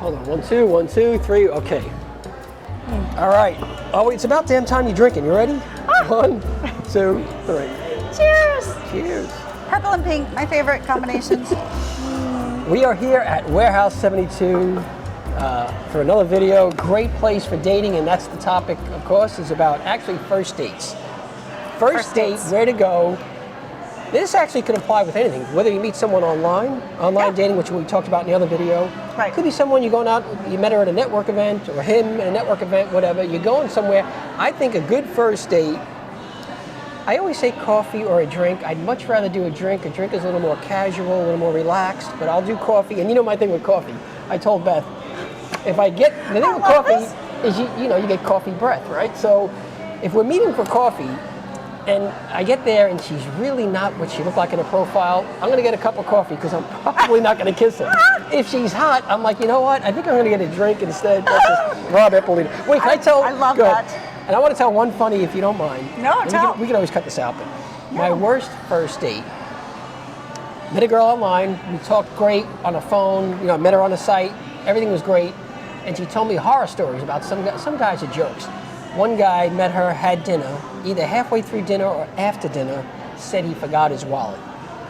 Hold on, 1, 2, 1, 2, 3, okay. All right. Oh, it's about damn time you're drinking. You ready? 1, 2, 3. Cheers. Cheers. Purple and pink, my favorite combinations. We are here at Warehouse 72 for another video. Great place for dating, and that's the topic, of course, is about actually first dates. First date, dates. where to go. This actually could apply with anything, whether you meet someone online dating, which we talked about in the other video. Right. Could be someone you're going out, you met her at a network event, or him at a network event, whatever. You're going somewhere. I think a good first date, I always say coffee or a drink. I'd much rather do a drink. A drink is a little more casual, a little more relaxed, but I'll do coffee. And you know my thing with coffee. I told Beth, if I get, the thing with coffee is you get coffee breath, right? So if we're meeting for coffee, and I get there and she's really not what she looked like in her profile, I'm gonna get a cup of coffee because I'm probably not gonna kiss her. If she's hot, I'm like, you know what? I think I'm gonna get a drink instead. That's just Rob Eppolito. Wait, can I tell? I love go that. ahead. And I want to tell one funny, if you don't mind. No, tell. We can always cut this out, but my worst first date. Met a girl online. We talked great on the phone. You know, I met her on the site. Everything was great, and she told me horror stories about some guys are jokes. One guy met her, had dinner, either halfway through dinner or after dinner, said he forgot his wallet.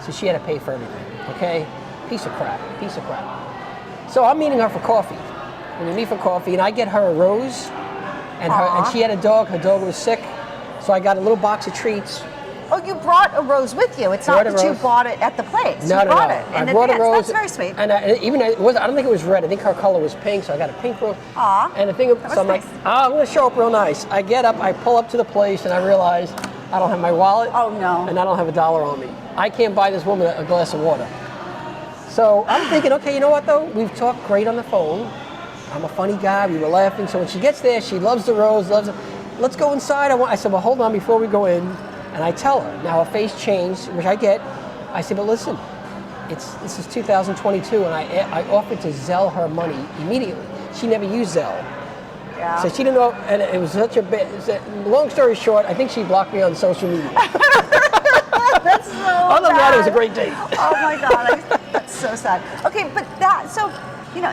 So she had to pay for everything, okay? Piece of crap. So I'm meeting her for coffee. When we meet for coffee, and I get her a rose, and she had a dog. Her dog was sick, so I got a little box of treats. Oh, you brought a rose with you. It's not that you bought it at the place. No, you brought no. it I brought a rose. That's very sweet. And I don't think it was red. I think her color was pink, so I got a pink rose. Aw, and the thing, so I'm nice. like, I'm going to show up real nice. I get up, I pull up to the place, and I realize I don't have my wallet. Oh, no. And I don't have $1 on me. I can't buy this woman a glass of water. So I'm thinking, okay, you know what, though? We've talked great on the phone. I'm a funny guy. We were laughing. So when she gets there, she loves the rose, loves it. Let's go inside. I said, well, hold on before we go in. And I tell her, now her face changed, which I get. I said, but listen, this is 2022, and I offered to Zelle her money immediately. She never used Zelle. Yeah. So she didn't know, and it was such a bit, long story short, I think she blocked me on social media. That's so Other than that, it was a great date. Oh my God, that's so sad. Okay, but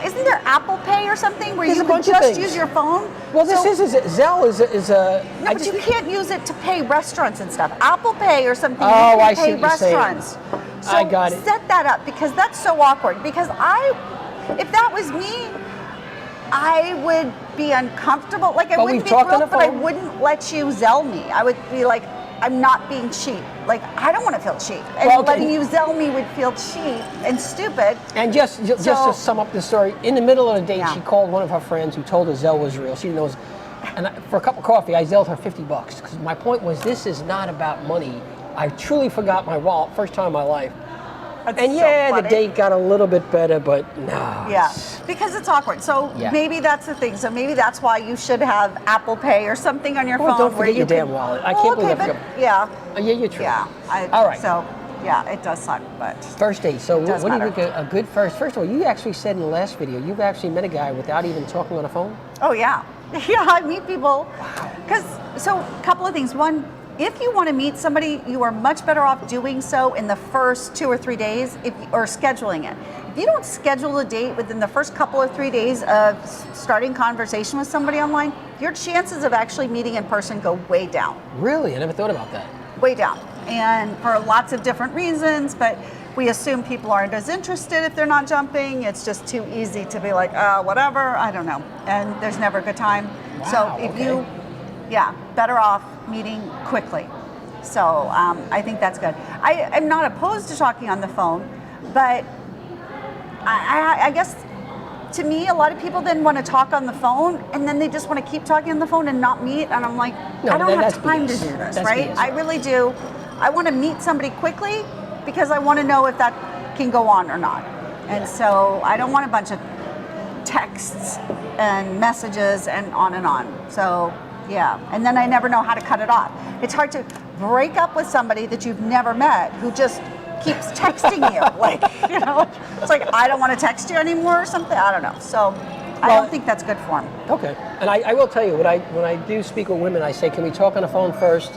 isn't there Apple Pay or something where There's you a can bunch of just things. use your phone? Well, Zelle is a... No, but you can't use it to pay restaurants and stuff. Apple Pay or something, you Oh, can I see pay what you're saying. restaurants. So I got it. set that up because that's so awkward. Because if that was me, I would be uncomfortable. Like I wouldn't be thrilled, but I wouldn't let you Zelle me. I would be like, I'm not being cheap. Like, I don't want to feel cheap. And letting you Zelle me would feel cheap and stupid. And just to sum up the story, in the middle of the date, she called one of her friends who told her Zelle was real. She didn't know. And for a cup of coffee, I Zelled her $50. Because my point was, this is not about money. I truly forgot my wallet, first time in my life. That's and so the date got a little bit better, but no. Yeah, because it's awkward. So maybe that's the thing. So maybe that's why you should have Apple Pay or something on your phone. Don't forget your damn wallet. I can't believe I forgot. Yeah. Yeah, you're true. Yeah. All right. So, yeah, it does suck, but first date. So what do you think a good first? First of all, you actually said in the last video you've actually met a guy without even talking on the phone. Oh yeah, yeah. I meet people. So a couple of things. One, if you want to meet somebody, you are much better off doing so in the first 2 or 3 days, or scheduling it. If you don't schedule a date within the first couple or 3 days of starting conversation with somebody online, your chances of actually meeting in person go way down. Really? I never thought about that. Way down. And for lots of different reasons, but we assume people aren't as interested if they're not jumping. It's just too easy to be like, whatever, I don't know. And there's never a good time. Wow, so if you, better off meeting quickly. So I think that's good. I am not opposed to talking on the phone, but I guess to me, a lot of people then want to talk on the phone and then they just want to keep talking on the phone and not meet. And I'm like, I don't have time to do this, right? I really do. I want to meet somebody quickly because I want to know if that can go on or not. And so I don't want a bunch of texts and messages and on and on. So yeah, and then I never know how to cut it off. It's hard to break up with somebody that you've never met who just keeps texting you. Like, it's like, I don't want to text you anymore or something. I don't know. So I don't think that's good form. Okay. And I will tell you, when I do speak with women, I say, can we talk on the phone first?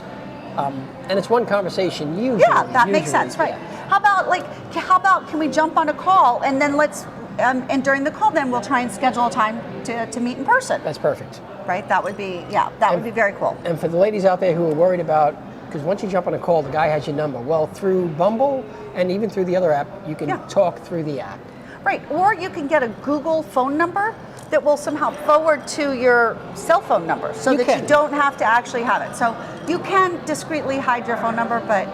And it's one conversation usually. Yeah, that makes sense, right? How about can we jump on a call and then let's and during the call, then we'll try and schedule a time to meet in person. That's perfect. Right? That would be, that would be very cool. And for the ladies out there who are worried about, because once you jump on a call, the guy has your number. Well, through Bumble and even through the other app, you can talk through the app. Right, or you can get a Google phone number that will somehow forward to your cell phone number so you don't have to actually have it. So you can discreetly hide your phone number, but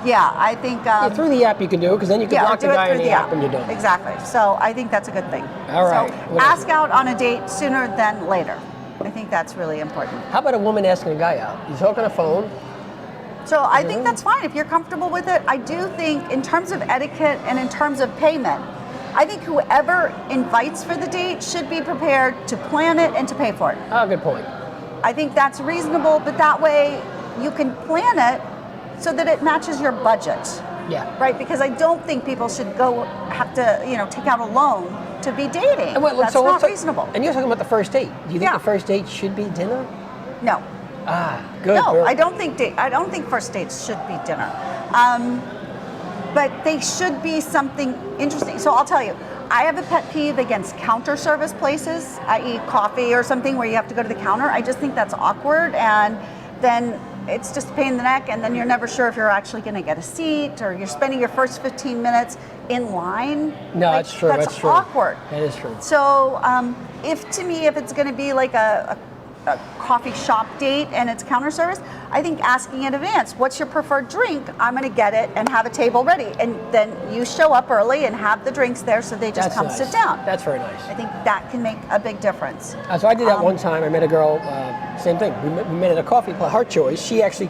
yeah, I think... through the app you can do it, because then you can block the guy in the app and you're done. Exactly, so I think that's a good thing. All right. So ask out on a date sooner than later. I think that's really important. How about a woman asking a guy out? You talk on a phone. So I think that's fine if you're comfortable with it. I do think in terms of etiquette and in terms of payment, I think whoever invites for the date should be prepared to plan it and to pay for it. Oh, good point. I think that's reasonable, but that way you can plan it so that it matches your budget. Yeah. Right? Because I don't think people should have to, take out a loan to be dating. That's not reasonable. And you're talking about the first date. Do you think the first date should be dinner? No. Ah, good. No, I don't think first dates should be dinner. But they should be something interesting. So I'll tell you, I have a pet peeve against counter service places, i.e. coffee or something where you have to go to the counter. I just think that's awkward, and then it's just a pain in the neck, and then you're never sure if you're actually going to get a seat, or you're spending your first 15 minutes in line. No, that's true. That's true. Awkward. That is true. So if it's going to be like a coffee shop date and it's counter service, I think asking in advance, what's your preferred drink? I'm going to get it and have a table ready. And then you show up early and have the drinks there so they just sit down. That's very nice. I think that can make a big difference. So I did that one time. I met a girl, same thing. We met at a coffee place, her choice. She actually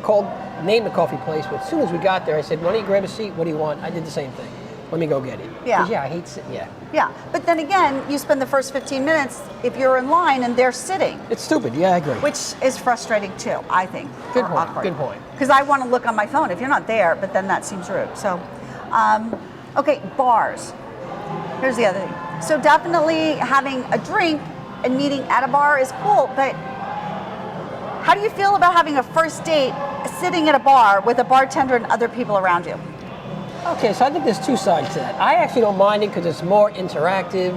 named the coffee place. But as soon as we got there, I said, why don't you grab a seat? What do you want? I did the same thing. Let me go get it. Yeah. I hate sitting. Yeah. Yeah, but then again, you spend the first 15 minutes if you're in line and they're sitting. It's stupid. Yeah, I agree. Which is frustrating too, I think. Good point. Awkward. Good point. Because I want to look on my phone if you're not there, but then that seems rude. So, okay, bars. Here's the other thing. So definitely having a drink and meeting at a bar is cool, but how do you feel about having a first date sitting at a bar with a bartender and other people around you? Okay, so I think there's two sides to that. I actually don't mind it because it's more interactive.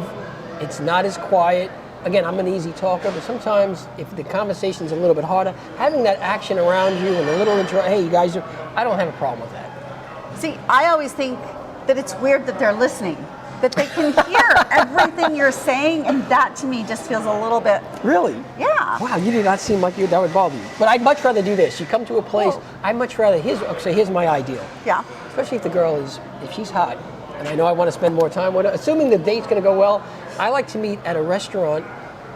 It's not as quiet. Again, I'm an easy talker, but sometimes if the conversation's a little bit harder, having that action around you and a little hey, you guys I don't have a problem with that. See, I always think that it's weird that they're listening, that they can hear everything you're saying, and that to me just feels a little bit... Really? Yeah. Wow, you did not seem like that would bother you. But I'd much rather do this. You come to a place, I'd much rather, here's my ideal. Yeah. Especially if the girl if she's hot, and I know I want to spend more time with her, assuming the date's going to go well, I like to meet at a restaurant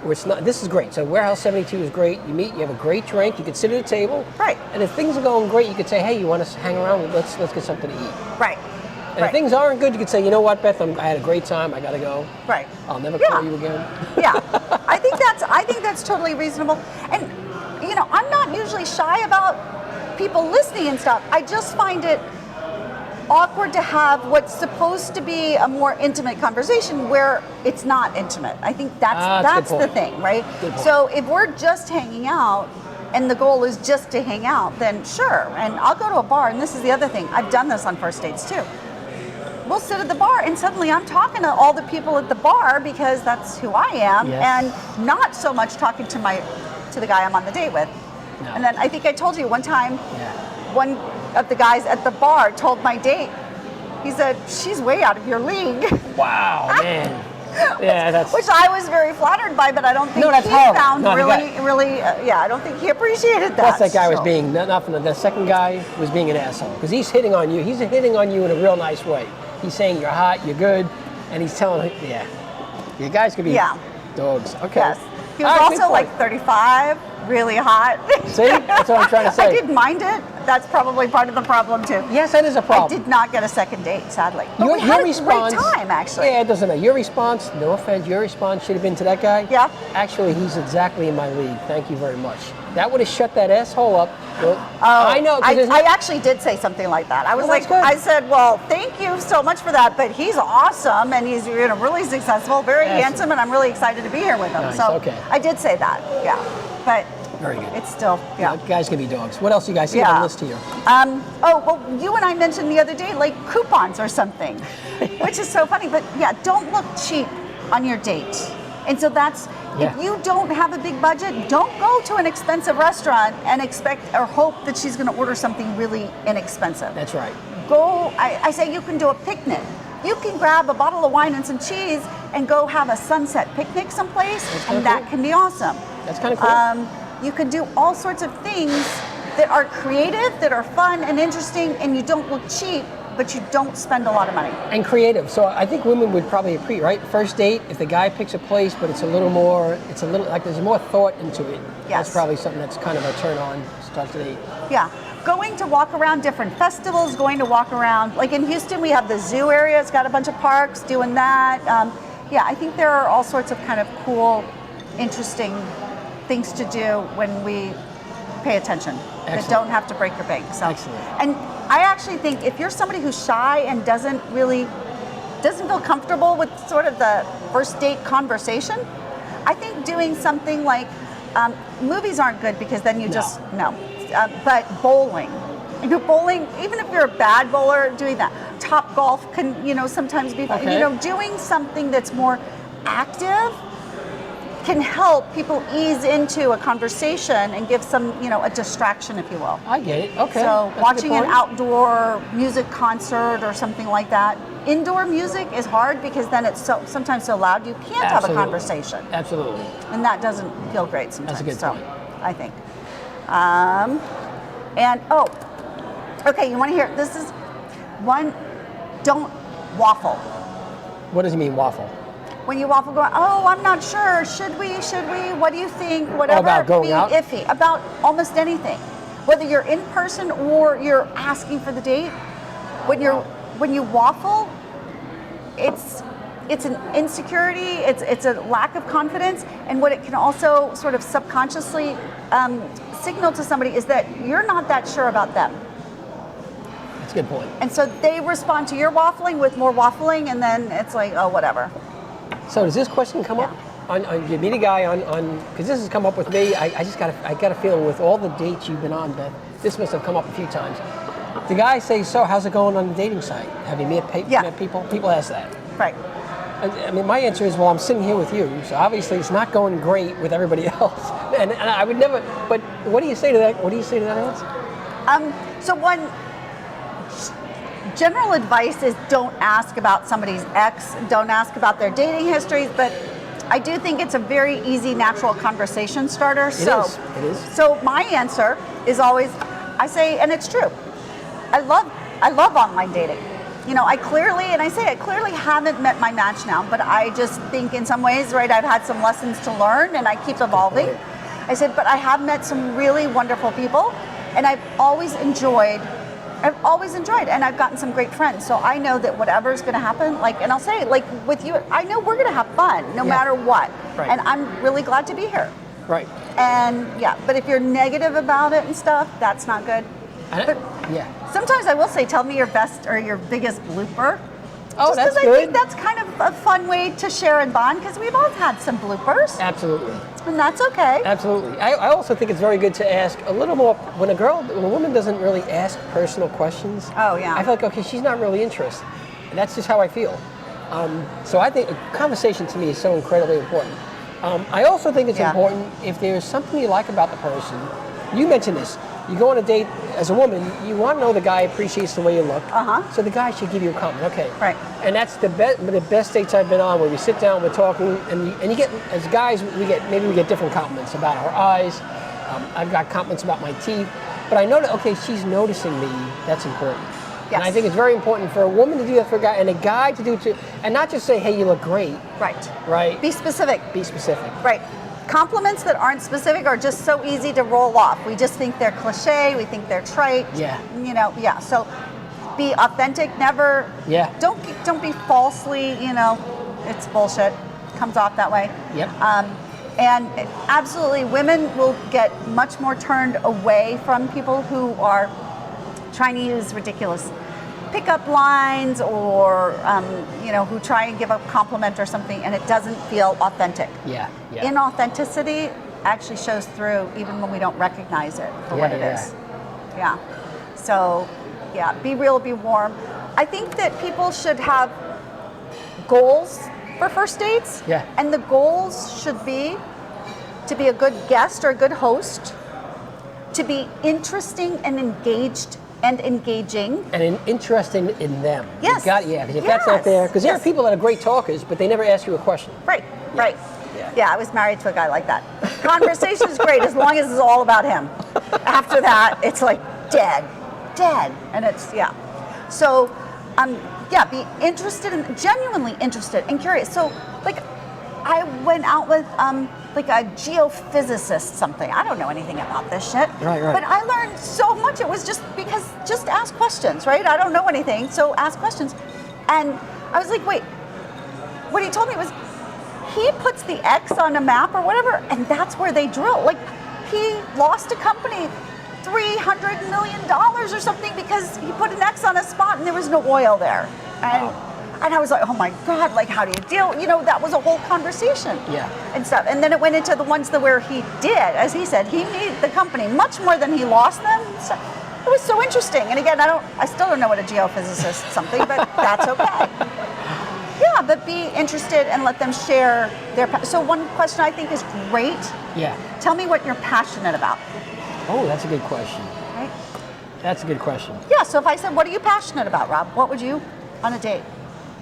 where it's not, this is great. So Warehouse 72 is great. You meet, you have a great drink, you can sit at a table. Right. And if things are going great, you could say, hey, you want to hang around? Let's get something to eat. Right. And if things aren't good, you could say, you know what, Beth, I had a great time, I got to go. Right. I'll never call you again. Yeah. I think that's totally reasonable. And, I'm not usually shy about people listening and stuff. I just find it awkward to have what's supposed to be a more intimate conversation where it's not intimate. I think that's the thing, right? So if we're just hanging out and the goal is just to hang out, then sure. And I'll go to a bar, and this is the other thing. I've done this on first dates too. We'll sit at the bar and suddenly I'm talking to all the people at the bar because that's who I am, and not so much talking to the guy I'm on the date with. No. And then I think I told you one time, one of the guys at the bar told my date, he said, she's way out of your league. Wow, man. Yeah, which I was very flattered by, but I don't think he found really, I don't think he appreciated that. Plus that guy was being, the second guy was being an asshole, because he's hitting on you. He's hitting on you in a real nice way. He's saying you're hot, you're good, and he's telling you guys could be dogs. Okay. Yes. He was also like 35, really hot. See? That's what I'm trying to say. I didn't mind it. That's probably part of the problem too. Yes, that is a problem. I did not get a second date, sadly. But we had a great time, actually. Yeah, it doesn't matter. Your response, no offense, your response should have been to that guy. Yeah. Actually, he's exactly in my league. Thank you very much. That would have shut that asshole up. I know. I actually did say something like that. I was I said, well, thank you so much for that, but he's awesome and he's really successful, very handsome, and I'm really excited to be here with him. Nice. So okay. I did say that, yeah. But Very good. It's still, yeah. Guys can be dogs. What else you guys see on the list here? Oh, well, you and I mentioned the other day, like coupons or something, which is so funny. But yeah, don't look cheap on your date. And so that's, if you don't have a big budget, don't go to an expensive restaurant and expect or hope that she's going to order something really inexpensive. That's right. Go, I say you can do a picnic. You can grab a bottle of wine and some cheese and go have a sunset picnic someplace, and that can be awesome. That's kind of cool. You can do all sorts of things that are creative, that are fun and interesting, and you don't look cheap, but you don't spend a lot of money. And creative. So I think women would probably appreciate, right? First date, if the guy picks a place, but it's a little like there's more thought into it. Yes. That's probably something that's kind of a turn on to start the date. Yeah. Going to walk around different festivals, going to walk around, like in Houston, we have the zoo area. It's got a bunch of parks doing that. Yeah, I think there are all sorts of kind of cool, interesting things to do when we pay attention. Excellent. That don't have to break your bank. So. Excellent. And I actually think if you're somebody who's shy and doesn't feel comfortable with sort of the first date conversation, I think doing something like movies aren't good because then you just no. But bowling. Bowling, even if you're a bad bowler, doing that. Top golf can, sometimes be fun. Okay. Doing something that's more active can help people ease into a conversation and give some, a distraction, if you will. I get it. Okay. So That's watching a an good point. outdoor music concert or something like that. Indoor music is hard because then it's sometimes so loud you can't have a conversation. Absolutely. And that doesn't feel great sometimes. That's a good point. I think. Okay, you want to hear, this is one, don't waffle. What does he mean, waffle? When you waffle, going, oh, I'm not sure, should we, what do you think, whatever. About going be out? Iffy, about almost anything. Whether you're in person or you're asking for the date, when you waffle, it's an insecurity, it's a lack of confidence, and what it can also sort of subconsciously signal to somebody is that you're not that sure about them. That's a good point. And so they respond to your waffling with more waffling, and then it's like, oh, whatever. So does this question come up? On you meet a guy on because this has come up with me. I got a feeling with all the dates you've been on, Beth, this must have come up a few times. The guy says, so how's it going on the dating site? Have you met people? People ask that. Right. I mean, my answer is, well, I'm sitting here with you, so obviously it's not going great with everybody else. And I would never, but what do you say to that? What do you say to that answer? So one general advice is don't ask about somebody's ex, don't ask about their dating histories, but I do think it's a very easy, natural conversation starter. It is. So my answer is always, I say, and it's true, I love online dating. I clearly haven't met my match now, but I just think in some ways, right, I've had some lessons to learn and I keep evolving. I said, but I have met some really wonderful people, and I've always enjoyed, and I've gotten some great friends. So I know that whatever's going to happen, and I'll say, with you, I know we're going to have fun no matter what. Right. And I'm really glad to be here. Right. And but if you're negative about it and stuff, that's not good. Sometimes I will say, tell me your best or your biggest blooper. Oh, just that's I good. think that's kind of a fun way to share and bond, because we've all had some bloopers. Absolutely. And that's okay. Absolutely. I also think it's very good to ask a little more when a woman doesn't really ask personal questions. Oh, yeah. I feel like, okay, she's not really interested. And that's just how I feel. So I think a conversation to me is so incredibly important. I also think it's important if there's something you like about the person. You mentioned this. You go on a date as a woman, you want to know the guy appreciates the way you look. So the guy should give you a compliment. Okay. Right. And that's the best dates I've been on, where we sit down, we're talking, and you get, as guys, we get different compliments about our eyes. I've got compliments about my teeth, but I know that, okay, she's noticing me. That's important. Yes. And I think it's very important for a woman to do that for a guy, and a guy to do it too, and not just say, hey, you look great. Right. Right. Be specific. Be specific. Right. Compliments that aren't specific are just so easy to roll off. We just think they're cliche. We think they're trite. Yeah. So be authentic. Never. Yeah. Don't be falsely. It's bullshit. Comes off that way. Yep. And absolutely, women will get much more turned away from people who are trying to use ridiculous pickup lines or who try and give a compliment or something, and it doesn't feel authentic. Yeah. Inauthenticity actually shows through even when we don't recognize it for what it is. Yeah. So, yeah, be real, be warm. I think that people should have goals for first dates. Yeah. And the goals should be to be a good guest or a good host, to be interesting and engaged and engaging. And interesting in them. Yes. Because if that's not there, because there are Yes. people that are great talkers, but they never ask you a question. Right, right. Yeah. Yeah, I was married to a guy like that. Conversation is great as long as it's all about him. After that, it's like dead. And it's, yeah. So, be interested and genuinely interested and curious. So, like, I went out with like a geophysicist something. I don't know anything about this shit. Right. But I learned so much. It was just ask questions, right? I don't know anything, so ask questions. And I was like, wait, what he told me was he puts the X on a map or whatever, and that's where they drill. Like, he lost a company $300 million or something because he put an X on a spot and there was no oil there. And I was like, oh my God, like, how do you deal? You know, that was a whole conversation. Yeah. And stuff. And then it went into the ones where he did, as he said, he made the company much more than he lost them. So it was so interesting. And again, I still don't know what a geophysicist something, but that's okay. Yeah, but be interested and let them share their. So one question I think is great. Yeah. Tell me what you're passionate about. Oh, that's a good question. Right? That's a good question. Yeah. So if I said, "What are you passionate about, Rob?" What would you on a date?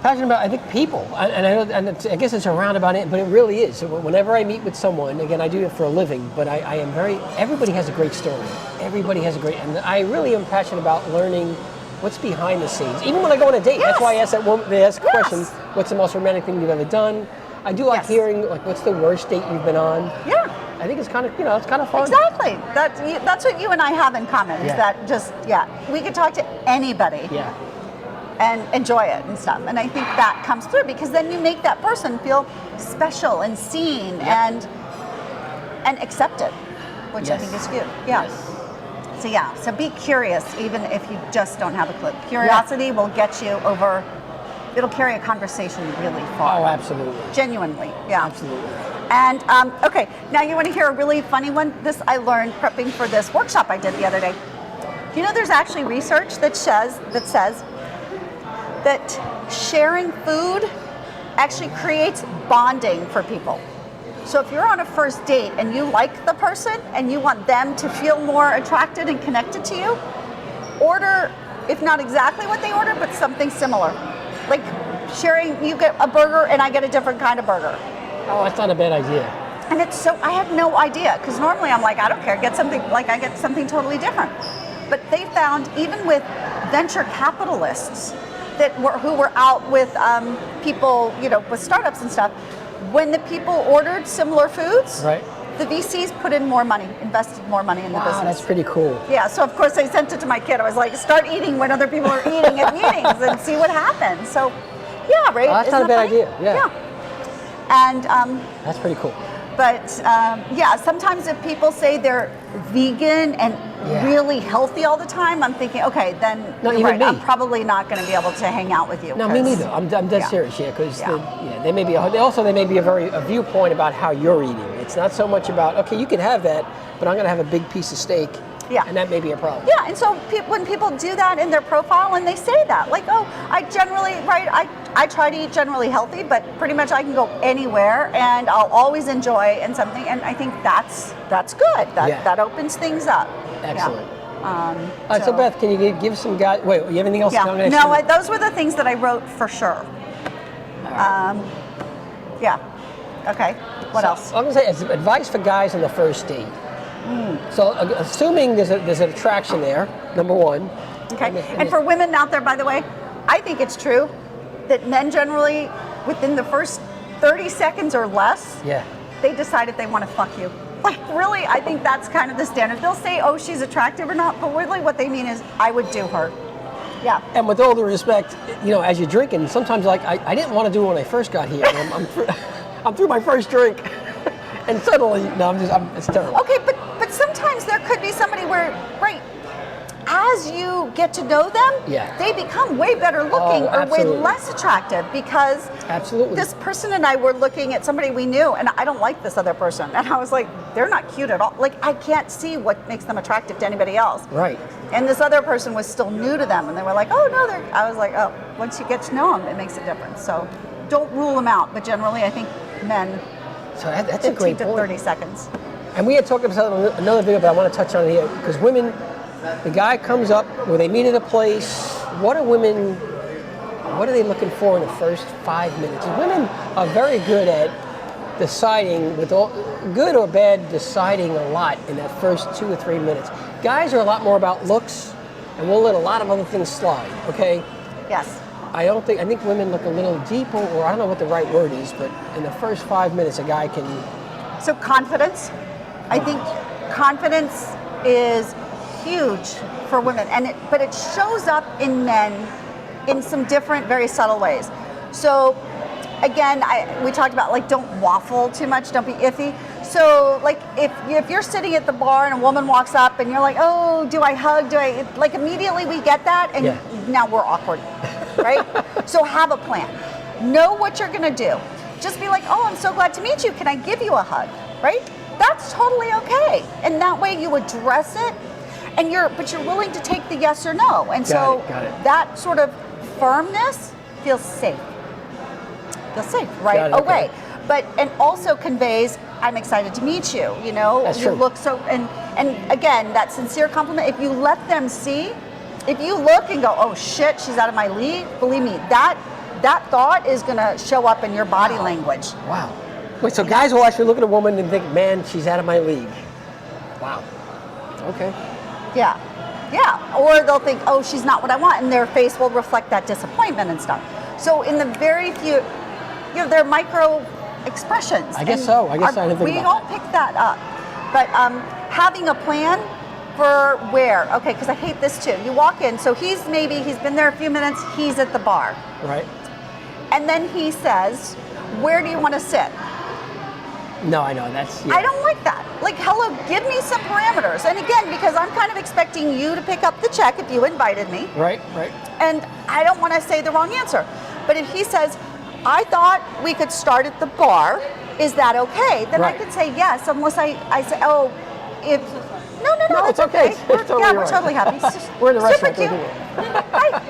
Passionate about, I think, people, I guess it's a roundabout it, but it really is. So whenever I meet with someone, again, I do it for a living, but I am everybody has a great story. Everybody has a great, and I really am passionate about learning what's behind the scenes. Even when I go on a date, that's why I ask that woman, they ask a question, what's the most romantic thing you've ever done? I do like hearing, like, what's the worst date you've been on? Yeah. I think it's kind of, it's kind of fun. Exactly. That's what you and I have in common, is that just, we can talk to anybody. Yeah. And enjoy it and stuff. And I think that comes through because then you make that person feel special and seen and accepted, which I think is good. Yeah. Yes. So be curious, even if you just don't have a clue. Curiosity will get you over, it'll carry a conversation really far. Oh, absolutely. Genuinely, yeah. Absolutely. And, okay, now you want to hear a really funny one? This I learned prepping for this workshop I did the other day. You know, there's actually research that says that sharing food actually creates bonding for people. So if you're on a first date and you like the person and you want them to feel more attracted and connected to you, order, if not exactly what they order, but something similar. Like sharing, you get a burger and I get a different kind of burger. Oh, that's not a bad idea. And it's so, I had no idea, because normally I'm like, I don't care, get something, like I get something totally different. But they found, even with venture capitalists, who were out with people, with startups and stuff, when the people ordered similar foods, the VCs put in more money, invested more money in the business. Wow, that's pretty cool. Yeah, so of course I sent it to my kid. I was like, start eating when other people are eating at meetings and see what happens. So, yeah, right? Oh, that's not a bad idea. Yeah. And that's pretty cool. But sometimes if people say they're vegan and really healthy all the time, I'm thinking, okay, then I'm probably not going to be able to hang out with you. No, me neither. I'm dead serious, because they may be a viewpoint about how you're eating. It's not so much about, okay, you can have that, but I'm going to have a big piece of steak. Yeah. And that may be a problem. Yeah, and so when people do that in their profile and they say that, like, oh, I generally, I try to eat generally healthy, but pretty much I can go anywhere and I'll always enjoy something, and I think that's good. That opens things up. Excellent. All right, so Beth, can you give some guys, wait, you have anything else? Yeah. No, those were the things that I wrote for sure. Okay, what else? I'm going to say, advice for guys on the first date. So assuming there's an attraction there, number one. Okay, and for women out there, by the way, I think it's true that men generally, within the first 30 seconds or less, they decide if they want to fuck you. Like, really, I think that's kind of the standard. They'll say, oh, she's attractive or not, but really what they mean is, I would do her. Yeah. And with all due respect, as you're drinking, sometimes I didn't want to do it when I first got here. I'm through my first drink. And suddenly, it's terrible. Okay, but sometimes there could be somebody where, as as you get to know them, they become way better looking or way less attractive because this person and I were looking at somebody we knew, and I don't like this other person. And I was like, they're not cute at all. Like, I can't see what makes them attractive to anybody else. Right. And this other person was still new to them, and they were like, oh, no, they're, I was like, oh, once you get to know them, it makes a difference. So don't rule them out, but generally I think men, so that's a great 15 to 30 seconds. And we had talked about another video, but I want to touch on it here, because women, the guy comes up, where they meet at a place, what are they looking for in the first 5 minutes? And women are very good at deciding, with all, good or bad, deciding a lot in that first 2 or 3 minutes. Guys are a lot more about looks, and we'll let a lot of other things slide, okay? Yes. I think women look a little deeper, or I don't know what the right word is, but in the first 5 minutes, a guy can... So confidence. I think confidence is huge for women, but it shows up in men in some different, very subtle ways. So again, we talked about, like, don't waffle too much, don't be iffy. So like if you're sitting at the bar and a woman walks up and you're like, oh, do I hug? Do I, like, immediately we get that, and now we're awkward, right? So have a plan. Know what you're gonna do. Just be like, oh, I'm so glad to meet you. Can I give you a hug, right? That's totally okay. And that way you address it, and but you're willing to take the yes or no. And so that sort of firmness feels safe. Feels safe right away. And also conveys, I'm excited to meet you. You know, that's you true. Look so, and again, that sincere compliment, if you let them see, if you look and go, oh shit, she's out of my league, believe me, that thought is gonna show up in your body language. Wow. Wait, so guys will actually look at a woman and think, man, she's out of my league. Wow. Okay. Yeah. Yeah. Or they'll think, oh, she's not what I want, and their face will reflect that disappointment and stuff. So in the very few, they're micro expressions. I guess so. I guess I didn't think we about all pick that up. But having a plan for where, okay, because I hate this too. You walk in, so he's been there a few minutes, he's at the bar. Right. And then he says, where do you want to sit? No, I know, that's... I don't like that. Like, hello, give me some parameters. And again, because I'm kind of expecting you to pick up the check if you invited me. Right. And I don't want to say the wrong answer. But if he says, I thought we could start at the bar, is that okay? Then I could say yes, unless I say, oh, if... No, it's okay. We're totally happy. We're in the restaurant. Super cute. Right.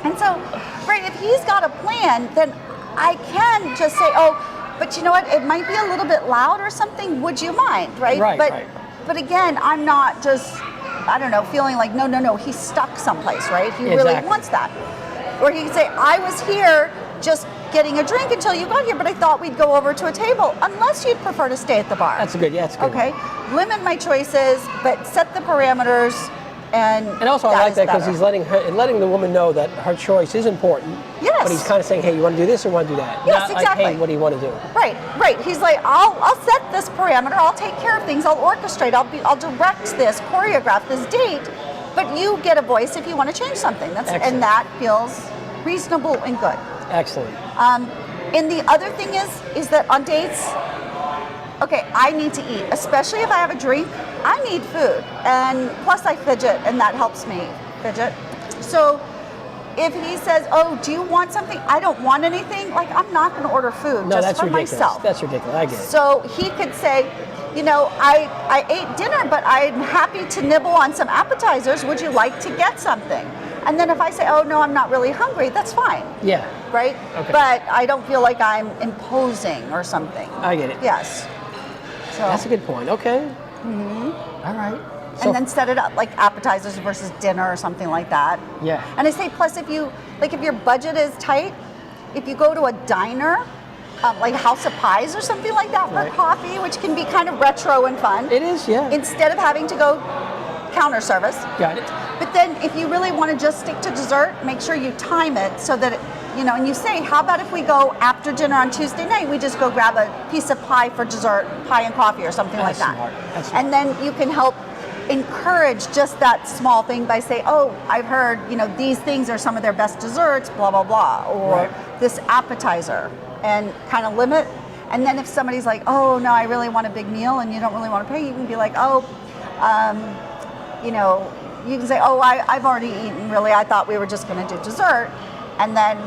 And so, right, if he's got a plan, then I can just say, oh, but you know what, it might be a little bit loud or something, would you mind, right? But again, I'm not just, I don't know, feeling like, no, he's stuck someplace, right? He really wants that. Or he could say, I was here just getting a drink until you got here, but I thought we'd go over to a table, unless you'd prefer to stay at the bar. That's good. Okay, limit my choices, but set the parameters. And also I like that because he's letting the woman know that her choice is important. Yes. But he's kind of saying, hey, you want to do this or want to do that? Yes, Not exactly. like, hey, what do you want to do? Right. He's like, I'll set this parameter. I'll take care of things. I'll orchestrate. I'll direct this, choreograph this date. But you get a voice if you want to change something. And that feels reasonable and good. Excellent. And the other thing is that on dates, okay, I need to eat, especially if I have a drink. I need food, and plus I fidget, and that helps me fidget. So if he says, oh, do you want something? I don't want anything. Like, I'm not going to order food just for myself. That's ridiculous. I get it. So he could say, you know, I ate dinner, but I'm happy to nibble on some appetizers. Would you like to get something? And then if I say, oh, no, I'm not really hungry, that's fine. Yeah. Right? Okay. But I don't feel like I'm imposing or something. I get it. Yes. So that's a good point. Okay. All right. So, and then set it up like appetizers versus dinner or something like that. Yeah. And I say, plus if your budget is tight, if you go to a diner, like House of Pies or something like that for coffee, which can be kind of retro and fun. It is, yeah. Instead of having to go counter service. Got it. But then if you really want to just stick to dessert, make sure you time it so that and you say, how about if we go after dinner on Tuesday night, we just go grab a piece of pie for dessert, pie and coffee or something like that. That's smart. And then you can help encourage just that small thing by saying, oh, I've heard, these things are some of their best desserts, blah, blah, blah, or this appetizer, and kind of limit. And then if somebody's like, oh, no, I really want a big meal and you don't really want to pay, you can be like, oh, you can say, oh, I've already eaten, really, I thought we were just going to do dessert, and then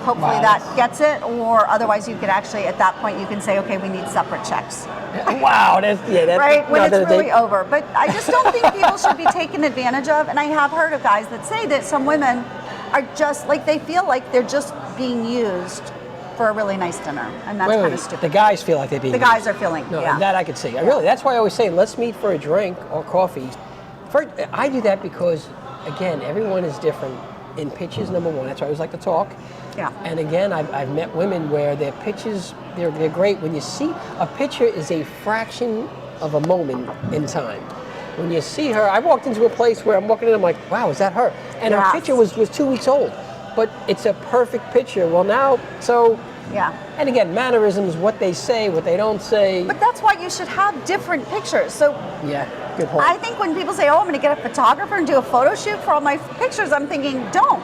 hopefully Wow. that gets it, or otherwise you could actually, at that point, you can say, okay, we need separate checks. Wow, that's Right, when no, it's really over. But I just don't think people should be taken advantage of, and I have heard of guys that say that some women are just, like, they feel like they're just being used for a really nice dinner, and that's kind of stupid. The guys feel like they're being The guys are feeling, No, yeah. that I could see. Really, that's why I always say, let's meet for a drink or coffee. First, I do that because, again, everyone is different in pitches, number one. That's why I always like to talk. Yeah. And again, I've met women where their pitches, they're great. When you see, a picture is a fraction of a moment in time. When you see her, I walked into a place where I'm walking in, I'm like, wow, is that her? And Yes. her picture was 2 weeks old. But it's a perfect picture. Well, now, so... Yeah. And again, mannerisms, what they say, what they don't say. But that's why you should have different pictures. So Yeah, good point. I think when people say, oh, I'm going to get a photographer and do a photo shoot for all my pictures, I'm thinking, don't.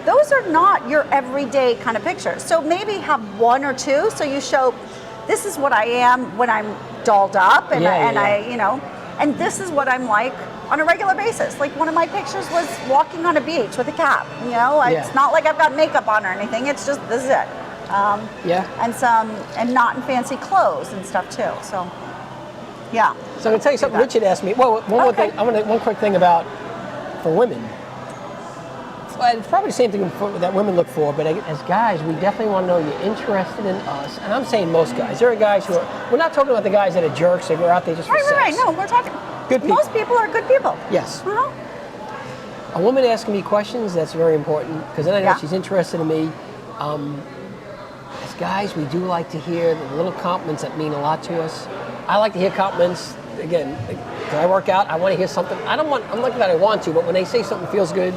Those are not your everyday kind of pictures. So maybe have one or two, so you show, this is what I am when I'm dolled up, and, I, you know, and this is what I'm like on a regular basis. Like one of my pictures was walking on a beach with a cap, you know, it's not like I've got makeup on or anything, it's just, this is it. And not in fancy clothes and stuff too, so, yeah. So I'm going to tell you something Richard asked me. Well, one more thing, one quick thing about, for women. Well, it's probably the same thing that women look for, but as guys, we definitely want to know you're interested in us. And I'm saying most guys. There are guys who are, we're not talking about the guys that are jerks that go out there just for sex. Right, no, we're talking, good people. Most people are good people. Yes. Uh-huh. A woman asking me questions, that's very important, because then I know she's interested in me. As guys, we do like to hear the little compliments that mean a lot to us. I like to hear compliments, again, because I work out, I want to hear something. I'm not that I want to, but when they say something feels good,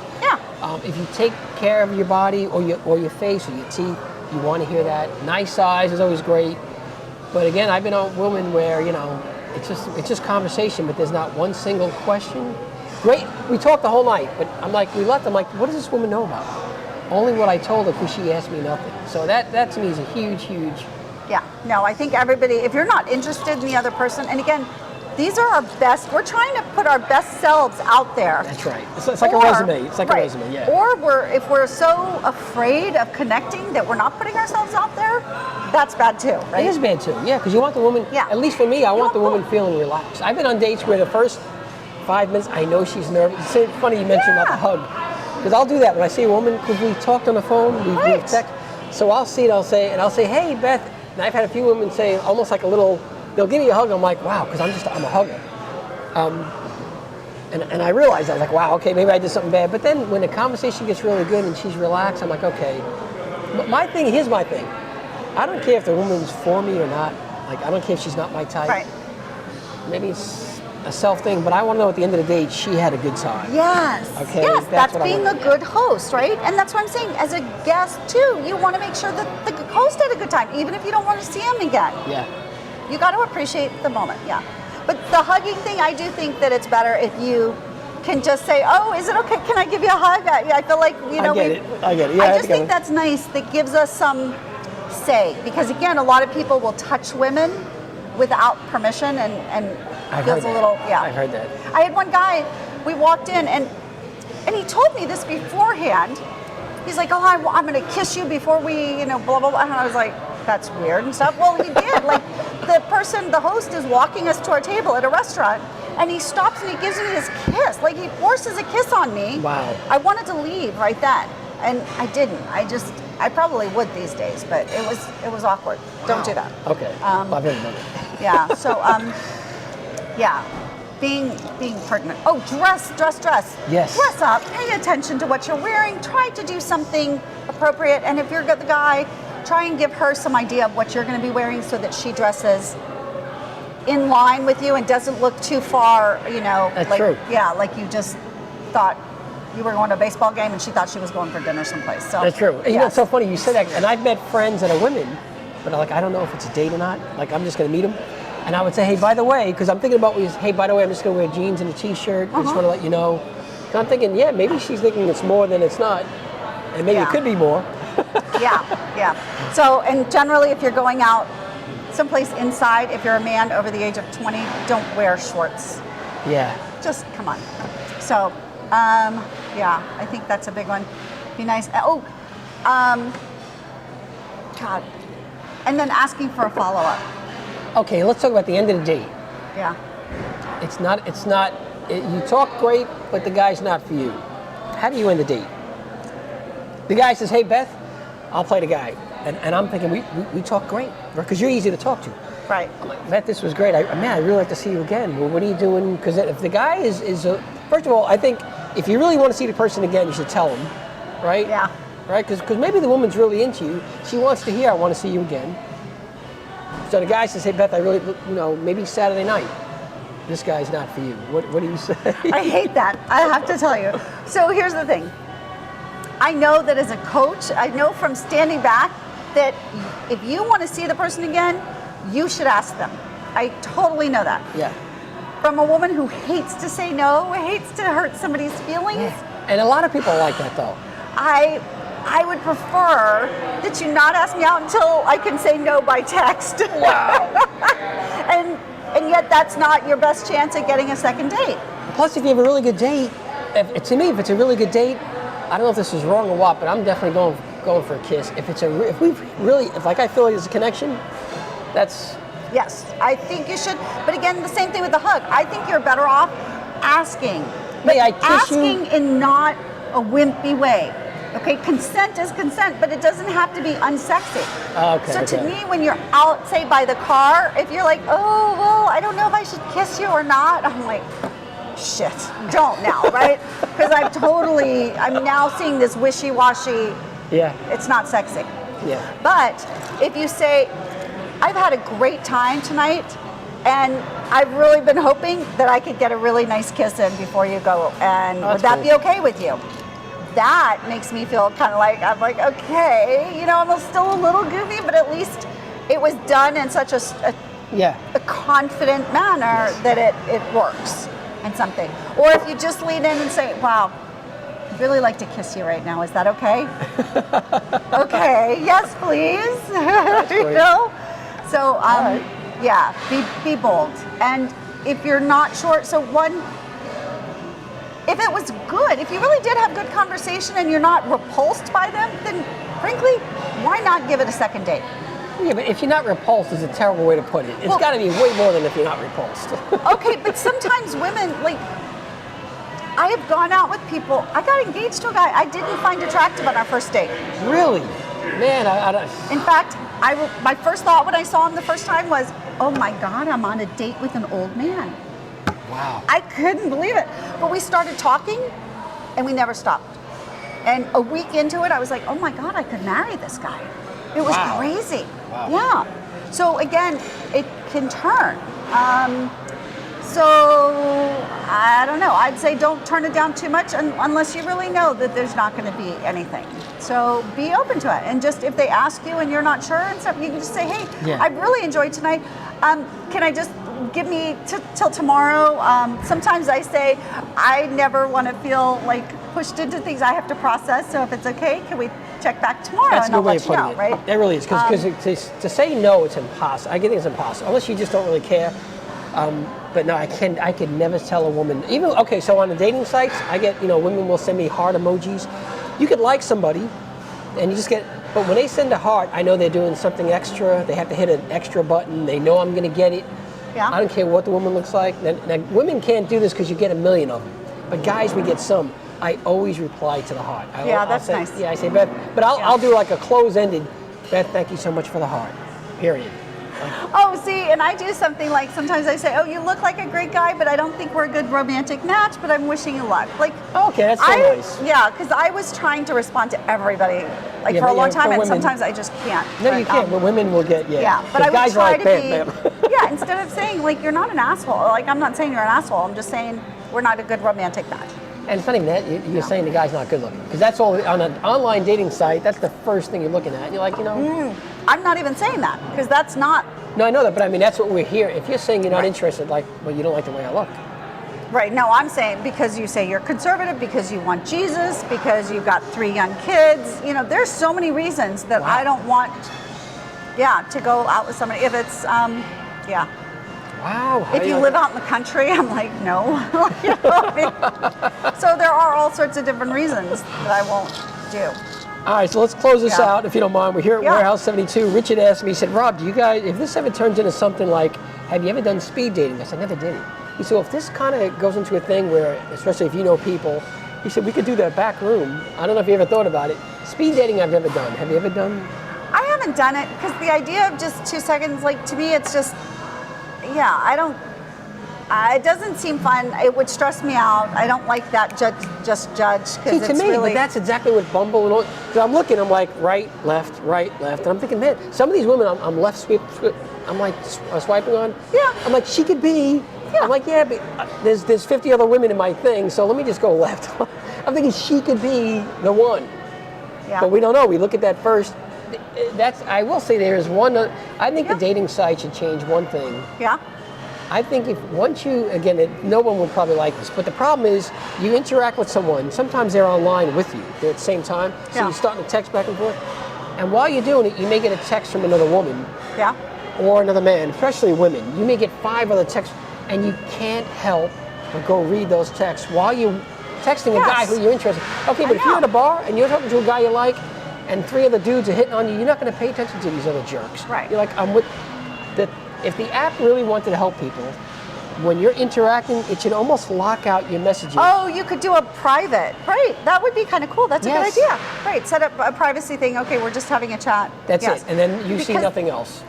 if you take care of your body or your face or your teeth, you want to hear that. Nice eyes is always great. But again, I've been a woman where, you know, it's just conversation, but there's not one single question. Great, we talked the whole night, but I'm like, what does this woman know about me? Only what I told her because she asked me nothing. So that to me is a huge, huge... Yeah, no, I think everybody, if you're not interested in the other person, and again, these are our best, we're trying to put our best selves out there. That's right. It's like a resume. It's like a resume, yeah. Or if we're so afraid of connecting that we're not putting ourselves out there, that's bad too, right? It is bad too, yeah, because you want the woman, at least for me, I want the woman feeling relaxed. I've been on dates where the first 5 minutes, I know she's nervous. It's funny you mentioned about the hug. Because I'll do that when I see a woman, because we talked on the phone, we text. So I'll see it, I'll say, hey, Beth. And I've had a few women say almost like a little, they'll give me a hug. I'm like, wow, because I'm a hugger. And I realized, I was like, wow, okay, maybe I did something bad. But then when the conversation gets really good and she's relaxed, I'm like, okay. But here's my thing. I don't care if the woman's for me or not. Like, I don't care if she's not my type. Right. Maybe it's a self thing, but I want to know at the end of the day she had a good time. Yes. Okay. Yes, that's being a good host, right? And that's what I'm saying. As a guest too, you want to make sure that the host had a good time, even if you don't want to see him again. Yeah. You got to appreciate the moment. Yeah. But the hugging thing, I do think that it's better if you can just say, "Oh, is it okay? Can I give you a hug?" I feel like I get it. Yeah, I just think that's nice. That gives us some say, because again, a lot of people will touch women without permission and feels a little, I've heard that. I had one guy, we walked in and he told me this beforehand. He's like, oh, I'm going to kiss you before we, blah, blah, blah. And I was like, that's weird and stuff. Well, he did. Like the host is walking us to our table at a restaurant and he stops and he gives me this kiss. Like he forces a kiss on me. Wow. I wanted to leave right then. And I didn't. I probably would these days, but it was awkward. Don't do that. Okay. I've never done it. Yeah. So, being pertinent. Oh, dress. Yes. Dress up. Pay attention to what you're wearing. Try to do something appropriate. And if you're the guy, try and give her some idea of what you're going to be wearing so that she dresses in line with you and doesn't look too far. That's true. Yeah, like you just thought you were going to a baseball game and she thought she was going for dinner someplace. So that's true. Yes. It's so funny you said that. And I've met friends that are women, but I'm like, I don't know if it's a date or not. Like, I'm just going to meet them. And I would say, hey, by the way, because I'm thinking about, hey, by the way, I'm just going to wear jeans and a t-shirt. I just want to let you know. And I'm thinking, yeah, maybe she's thinking it's more than it's not. And maybe it could be more. Yeah. So, and generally, if you're going out someplace inside, if you're a man over the age of 20, don't wear shorts. Yeah. Just come on. So, Yeah, I think that's a big one. Be nice. God. And then asking for a follow-up. Okay, let's talk about the end of the date. Yeah. You talk great, but the guy's not for you. How do you end the date? The guy says, hey, Beth, I'll play the guy. And I'm thinking, we talk great, because you're easy to talk to. Right. I'm like, Beth, this was great. I really like to see you again. Well, what are you doing? Because if the guy is first of all, I think if you really want to see the person again, you should tell him, right? Yeah. Right? Because maybe the woman's really into you. She wants to hear, I want to see you again. So the guy says, hey, Beth, I really, maybe Saturday night. This guy's not for you. What do you say? I hate that. I have to tell you. So here's the thing. I know that as a coach, I know from standing back that if you want to see the person again, you should ask them. I totally know that. Yeah. From a woman who hates to say no, hates to hurt somebody's feelings. Yeah. And a lot of people are like that, though. I would prefer that you not ask me out until I can say no by text. Wow. And yet that's not your best chance at getting a second date. Plus, if you have a really good date, to me, if it's a really good date, I don't know if this is wrong or what, but I'm definitely going for a kiss. If I feel like there's a connection, that's. Yes, I think you should. But again, the same thing with the hug. I think you're better off asking. May I kiss you? Asking in not a wimpy way. Okay, consent is consent, but it doesn't have to be unsexy. Okay. So to me, when you're out, say by the car, if you're like, oh, well, I don't know if I should kiss you or not, I'm like, shit, don't now, right? Because I'm now seeing this wishy-washy, it's not sexy. Yeah. But if you say, I've had a great time tonight, and I've really been hoping that I could get a really nice kiss in before you go, and would that be okay with you? That makes me feel kind of like, I'm like, okay, I'm still a little goofy, but at least it was done in such a confident manner that it works and something. Or if you just lean in and say, wow, I'd really like to kiss you right now. Is that okay? Okay, yes, please. So, be bold. And if you're not sure, if it was good, if you really did have good conversation and you're not repulsed by them, then frankly, why not give it a second date? Yeah, but if you're not repulsed is a terrible way to put it. It's got to be way more than if you're not repulsed. Okay, but sometimes women, I have gone out with people. I got engaged to a guy I didn't find attractive on our first date. Really? Man, I don't. In fact, my first thought when I saw him the first time was, oh my God, I'm on a date with an old man. Wow. I couldn't believe it. But we started talking and we never stopped. And a week into it, I was like, oh my God, I could marry this guy. It was crazy. Wow. Yeah. So again, it can turn. So I don't know. I'd say don't turn it down too much unless you really know that there's not going to be anything. So be open to it. And just if they ask you and you're not sure and stuff, you can just say, hey, I really enjoyed tonight. Can I just give me till tomorrow? Sometimes I say I never want to feel like pushed into things I have to process. So if it's okay, can we check back tomorrow? That's and a I'll good way let of you putting know, it. right? That really is, because to say no, it's impossible. I think it's impossible unless you just don't really care. But no, I could never tell a woman. So on the dating sites, I get women will send me heart emojis. You could like somebody, and you just get. But when they send a heart, I know they're doing something extra. They have to hit an extra button. They know I'm going to get it. Yeah. I don't care what the woman looks like. Now women can't do this because you get a million of them. But guys, we get some. I always reply to the heart. That's nice. Yeah, I say, Beth, but I'll do like a close-ended, Beth, thank you so much for the heart, period. Oh, see, and I do something like sometimes I say, oh, you look like a great guy, but I don't think we're a good romantic match, but I'm wishing you luck. Okay, that's so nice. Yeah, because I was trying to respond to everybody for a long time, and sometimes I just can't. No, you can't. But women will get, but I would guys try are to be, instead of saying, you're not an asshole. I'm not saying you're an asshole. I'm just saying we're not a good romantic match. And it's not even that. You're saying the guy's not good looking. Because that's all, on an online dating site, that's the first thing you're looking at. You're like, I'm not even saying that, because that's not. No, I know that, but I mean, that's what we're here. If you're saying you're not interested, you don't like the way I look. Right, no, I'm saying because you say you're conservative, because you want Jesus, because you've got 3 young kids. There's so many reasons that I don't want, to go out with somebody. If it's, Wow. Wow. how If do you live out in the country, I'm like, no. You know what I mean? So there are all sorts of different reasons that I won't do. All right, so let's close this Yeah. out, if you don't mind. We're here at Yeah. Warehouse 72. Richard asked me, he said, Rob, do you guys, if this ever turns into something like, have you ever done speed dating? I said, I never did it. He said, well, if this kind of goes into a thing where, especially if you know people, he said, we could do that back room. I don't know if you ever thought about it. Speed dating I've never done. Have you ever done? I haven't done it because the idea of just 2 seconds, like to me, it's just, yeah, I don't, it doesn't seem fun. It would stress me out. I don't like that judge. See, Because to it's me, really, but that's exactly what Bumble and all, because I'm looking, I'm like, right, left, and I'm thinking, man, some of these women I'm left I'm like swiping on. Yeah. I'm like, she could be, Yeah. I'm like, yeah, but there's 50 other women in my thing, so let me just go left. I'm thinking she could be the one. yeah. But we don't know. We look at that first. I will say there is one, I think Yeah. the dating site should change one thing. Yeah. I think no one will probably like this, but the problem is you interact with someone, sometimes they're online with you, they're at the same time, so Yeah. you're starting to text back and forth, and while you're doing it, you may get a text from another woman Yeah. or another man, especially women. You may get 5 other texts, and you can't help but go read those texts while you're texting a guy Yes. who you're interested in. Okay, but if you're at a bar and you're talking to a guy you like, and 3 other dudes are hitting on you, you're not going to pay attention to these other jerks. Right. You're like, I'm with the. If the app really wanted to help people, when you're interacting, it should almost lock out your messages. Oh, you could do a private. Right. That would be kind of cool. That's a Yes. good idea. Right. Set up a privacy thing. Okay, we're just having a chat. That's Yes. it, and then you see Because nothing else.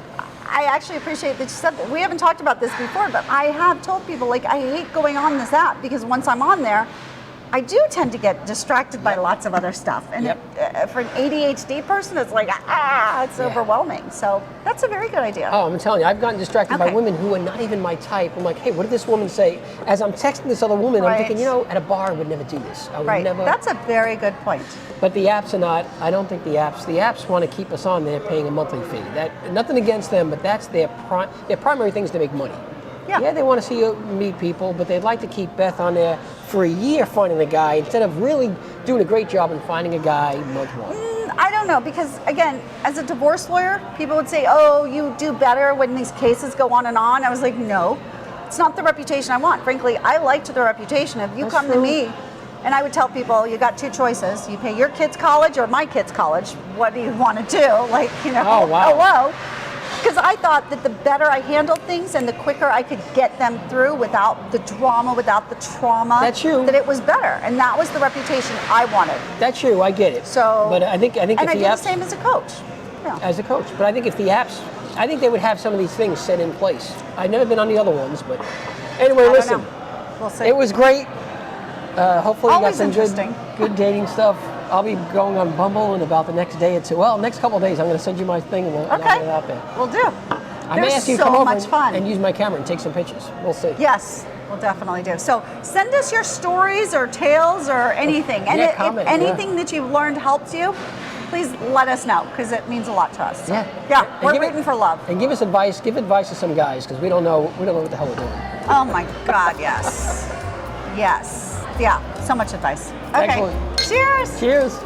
I actually appreciate that you said that. We haven't talked about this before, but I have told people, like, I hate going on this app because once I'm on there, I do tend to get distracted by lots of other stuff. And Yep. for an ADHD person, it's like, it's Yeah. overwhelming. So that's a very good idea. Oh, I'm telling you, I've gotten distracted by Okay. women who are not even my type. I'm like, hey, what did this woman say? As I'm texting this other woman, I'm Right. thinking, at a bar, I would never do this. I would Right. never. That's a very good point. But the apps are not. I don't think the apps want to keep us on there paying a monthly fee. That nothing against them, but that's their primary thing is to make money. Yeah. They want to see you meet people, but they'd like to keep Beth on there for a year finding the guy instead of really doing a great job in finding a guy month one. I don't know, because again, as a divorce lawyer, people would say, oh, you do better when these cases go on and on. I was like, no, it's not the reputation I want. Frankly, I liked the reputation of you That's come to true. me, and I would tell people, you got 2 choices. You pay your kid's college or my kid's college. What do you want to do? Like, Oh, wow. hello. Because I thought that the better I handled things and the quicker I could get them through without the drama, without the trauma, That's true. that it was better. And that was the reputation I wanted. That's true. I get it. So, but I think and if I the do the apps same as a coach. Yeah. as a coach, but I think if the apps, I think they would have some of these things set in place. I've never been on the other ones, but anyway, I don't listen. know. We'll see. It was great. Hopefully you got Always some interesting. good dating stuff. I'll be going on Bumble in about the next day or two. Well, next couple of days, I'm going to send you my thing and I'll get it out there. We'll do. I may ask you to so come over much fun. and use my camera and take some pictures. We'll see. Yes, we'll definitely do. So send us your stories or tales or anything. And Yeah, if comment, anything that you've learned helps you, please let us know, because it means a lot to us. So, Yeah. yeah, And we're give it- rooting for love. And give us advice. Give advice to some guys because we don't know what the hell we're doing. Oh my God, yes. Yes. Yeah, so much advice. Okay. Excellent. Cheers. Cheers.